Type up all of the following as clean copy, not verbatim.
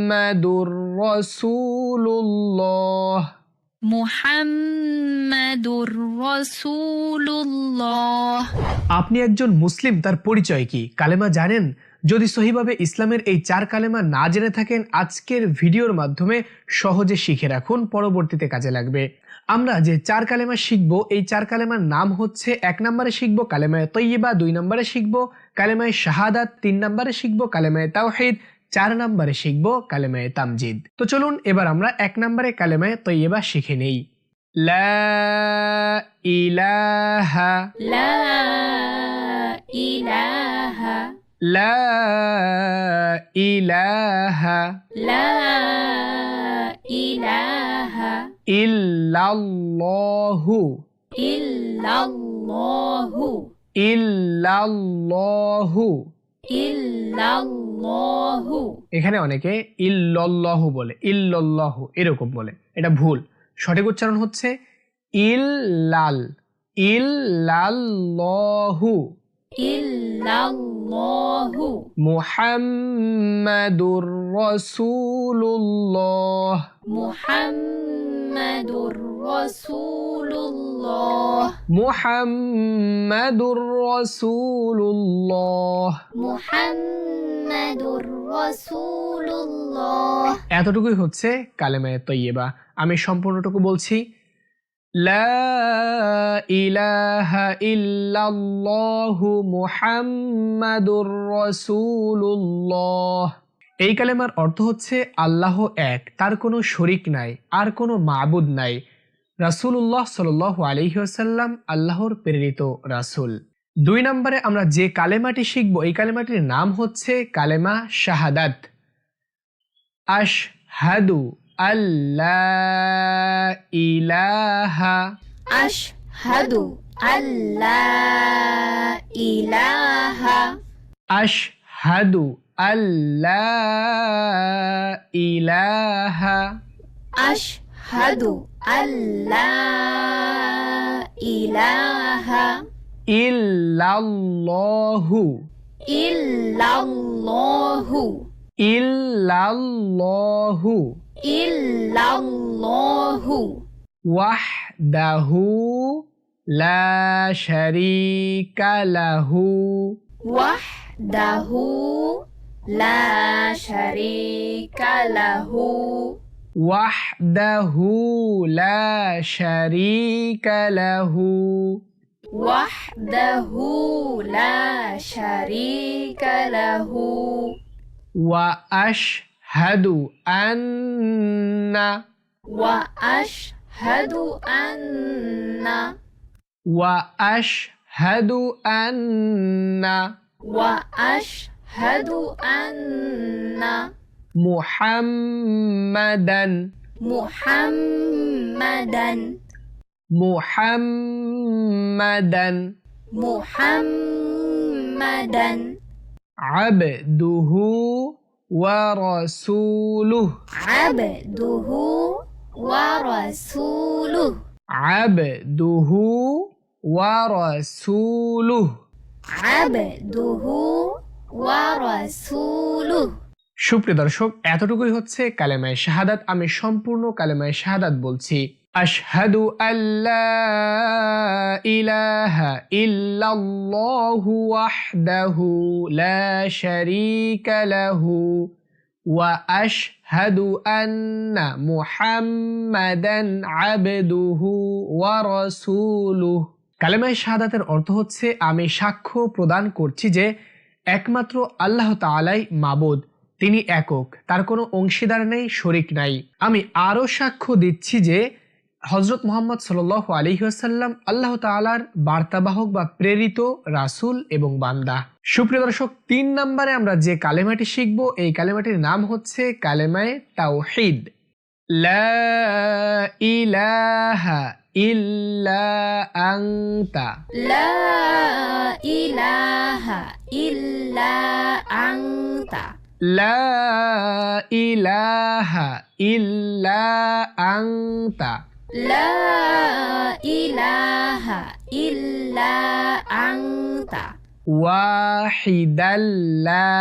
মুহাম্মাদুর রাসূলুল্লাহ। মুহাম্মাদুর রাসূলুল্লাহ। আপনি একজন মুসলিম, তার পরিচয় কি? কালেমা জানেন? যদি সহিভাবে ইসলামের এই 4 কালেমা না জেনে থাকেন, আজকের ভিডিওর মাধ্যমে সহজে শিখে রাখুন, পরবর্তীতে কাজে লাগবে। আমরা যে 4 কালেমা শিখব, এই 4 কালেমার নাম হচ্ছে: 1 নম্বরে শিখব কালেমায়ে তয়্যিবা, 2 নম্বরে শিখব কালেমায়ে শাহাদাত, 3 নম্বরে শিখব কালেমায়ে তাওহীদ, 4 নম্বরে শিখব কালেমায়ে তামজিদ। তো চলুন এবার আমরা 1 নম্বরে কালেমায়ে তয়্যিবা শিখে নেই। লা ইলাহা, লা ইলাহা, লা ইলাহা লা ইলাহা ইল্লাল্লাহু, ইল্লাল্লাহু, ইল্লাল্লাহু। ইল্লাল্লাহু। এখানে অনেকে ইল্লাল্লাহু বলে, ইল্লাল্লাহু এরকম বলে, এটা ভুল। সঠিক উচ্চারণ হচ্ছে ইল্লাল, ইল্লাল্লাহু। ইল্লাল্লাহু। মুহাম্মাদুর রাসূলুল্লাহ, মুহাম্মাদুর রাসূলুল্লাহ, মুহাম্মাদুর রাসূলুল্লাহ। মুহাম্মাদুর রাসূলুল্লাহ। এতটুকুই হচ্ছে কালেমায়ে তয়্যিবা। আমি সম্পূর্ণটুকু বলছি: লা ইলাহা ইল্লাল্লাহু মুহাম্মাদুর রাসূলুল্লাহ। এই কালেমার অর্থ হচ্ছে আল্লাহ এক, তার কোনো শরীক নাই, আর কোনো মাবুদ নাই। রাসূলুল্লাহ সাল্লাল্লাহু আলাইহি ওয়াসাল্লাম আল্লাহর প্রেরিত রাসূল। 2 নম্বরে আমরা যে কালেমাটি শিখব, এই কালেমাটির নাম হচ্ছে কালেমা শাহাদাত। আশহাদু আল্লা ইলাহা, আশহাদু আল্লা ইলাহা, আশহাদু আল্লা ইলাহা আশহাদু আল্লা ইলাহা ইল্লাল্লাহু, ইল্লাল্লাহু, ইল্লাল্লাহু ইল্লাল্লাহু ওয়াহদাহু লা শারীকা লাহু, ওয়াহদাহু লা শারীকা লাহু, ওয়াহদাহু লা শারীকা লাহু ওয়াহদাহু লা শারীকা লাহু ওয়া আশহাদু আন্না, ওয়া আশহাদু আন্না, ওয়া আশহাদু আন্না ওয়া আশহাদু আন্না মুহাম্মাদান, মুহাম্মাদান, মুহাম্মাদান মুহাম্মাদান আবদুহু ওয়া রাসূলুহু, আবদুহু ওয়া রাসূলুহু, আবদুহু ওয়া রাসূলুহু। আবদুহু ওয়া রাসূলুহু। সুপ্রিয় দর্শক, এতটুকুই হচ্ছে কালেমায়ে শাহাদাত। আমি সম্পূর্ণ কালেমায়ে শাহাদাত বলছি: আশহাদু আল্লা ইলাহা ইল্লাল্লাহু ওয়াহদাহু লা শারীকা লাহু ওয়া আশহাদু আন্না মুহাম্মাদান আবদুহু ওয়া রাসূলুহু। কালেমায়ে শাহাদাতের অর্থ হচ্ছে আমি সাক্ষ্য প্রদান করছি যে একমাত্র আল্লাহ তাআলাই মাবুদ, তিনি একক, তার কোনো অংশীদার নেই, শরীক নাই। আমি আরও সাক্ষ্য দিচ্ছি যে হযরত মুহাম্মদ সাল্লাল্লাহু আলাইহি ওয়াসাল্লাম আল্লাহ তাআলার বার্তাবাহক বা প্রেরিত রাসূল এবং বান্দা। সুপ্রিয় দর্শক, 3 নম্বরে আমরা যে কালেমাটি শিখব, এই কালেমাটির নাম হচ্ছে কালেমায়ে তাওহীদ। লা ইলাহা ইল্লা আনতা, লা ইলাহা ইল্লা আনতা, লা ইলাহা ইল্লা আনতা লা ইলাহা ইল্লা আনতা ওয়াহিদাল লা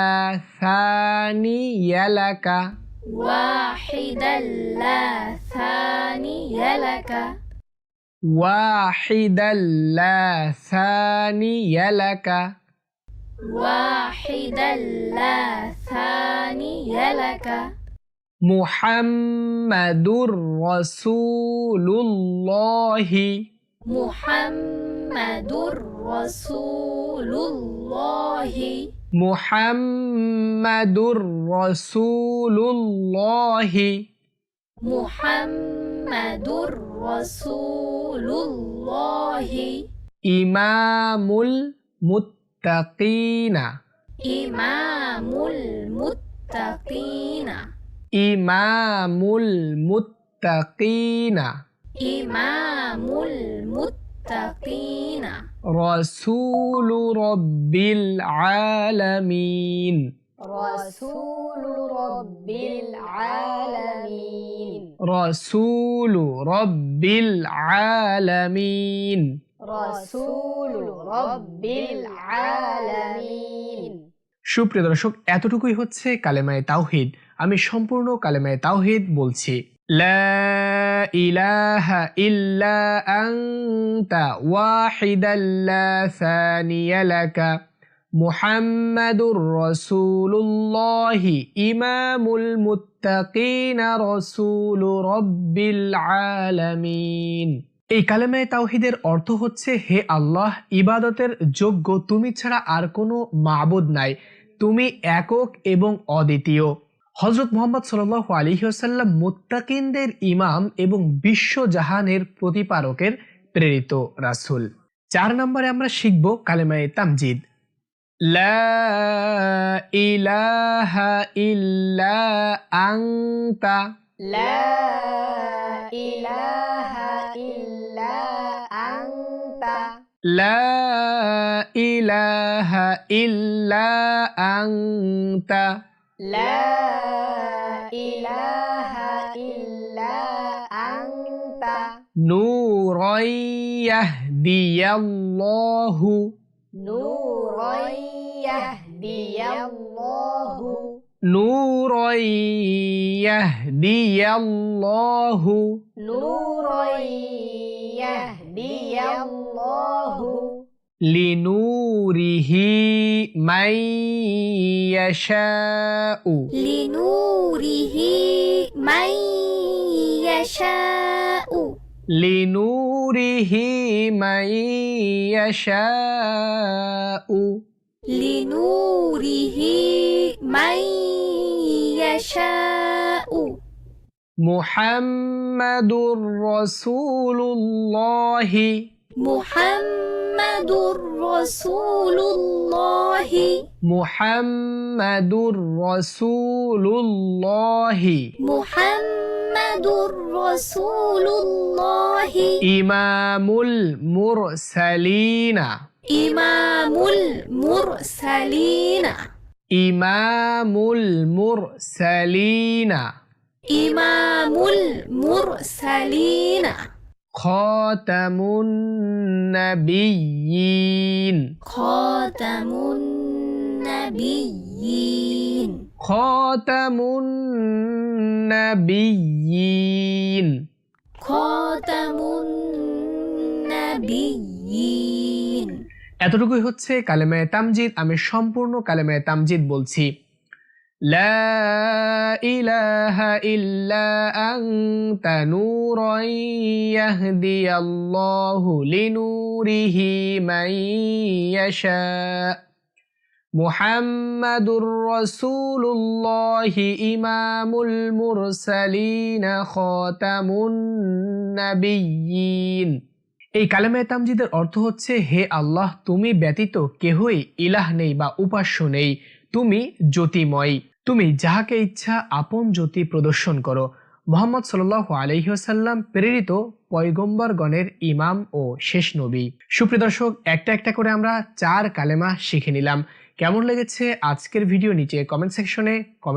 সানিয়া লাকা, واحدا لا ثاني لك واحدا لا ثاني لك واحدا لا ثاني لك محمد رسول الله محمد رسول الله محمد رسول الله محمد رسول الله إمام المتقين إمام المتقين إمام المتقين إمام المتقين رسول رب العالمين رسول رب العالمين رسول رب العالمين رسول رب العالمين সুপ্রিয় দর্শক, এতটুকুই হচ্ছে কালেমায়ে তাওহীদ। আমি সম্পূর্ণ কালেমায়ে তাওহীদ বলছি। লা ইলাহা ইল্লা আনতা ওয়াহিদান লা সানিয়া লাকা মুহাম্মাদুর রাসূলুল্লাহি ইমামুল মুত্তাকিন রাসূলু রাব্বিল আলামিন। এই কালেমায়ে তাওহীদের অর্থ হচ্ছে, হে আল্লাহ, ইবাদতের যোগ্য তুমি ছাড়া আর কোনো মাবুদ নাই, তুমি একক এবং অদ্বিতীয়। হযরত মুহাম্মদ সাল্লাল্লাহু আলাইহি ওয়াসাল্লাম মুত্তাকিনদের ইমাম এবং বিশ্বজাহানের প্রতিপালকের প্রেরিত রাসূল। 4 নম্বরে আমরা শিখব কালেমায়ে তামজিদ। লা ইলাহা ইল্লা আনতা لا إله إلا أنت لا إله إلا أنت لا إله إلا أنت نورا يهدي الله نورا يهدي الله نورا يهدي الله نورا يهدي الله لنوره من يشاء لنوره من يشاء لنوره من يشاء لنوره من يشاء محمد رسول الله محمد رسول الله محمد رسول الله محمد رسول الله إمام المرسلين إمام المرسلين إمام المرسلين إمام المرسلين خاتم النبيين خاتم النبيين خاتم النبيين خاتم النبيين এতটুকুই হচ্ছে কালেমায়ে তামজিদ। আমি সম্পূর্ণ কালেমায়ে তামজিদ বলছি। লা ইলাহা ইল্লা আনতা নূরান ইয়াহদিয়াল্লাহু লিনূরিহি মান ইয়াশা মুহাম্মাদুর রাসূলুল্লাহি ইমামুল মুরসালিন খাতামুন নাবিয়্যিন। এই কালেমায়ে তামজিদের অর্থ হচ্ছে, হে আল্লাহ, তুমি ব্যতীত কেহই ইলাহ নেই বা উপাস্য নেই, তুমি জ্যোতিময়, তুমি যাহাকে ইচ্ছা আপন জ্যোতি প্রদর্শন করো। মুহাম্মদ সাল্লাল্লাহু আলাইহি ওয়াসাল্লাম প্রেরিত পয়গম্বরগণের ইমাম ও শেষ নবী। সুপ্রিয় দর্শক, একটা একটা করে আমরা 4 কালেমা শিখে নিলাম। কেমন লেগেছে আজকের ভিডিও নিচে কমেন্ট সেকশনে কমেন্ট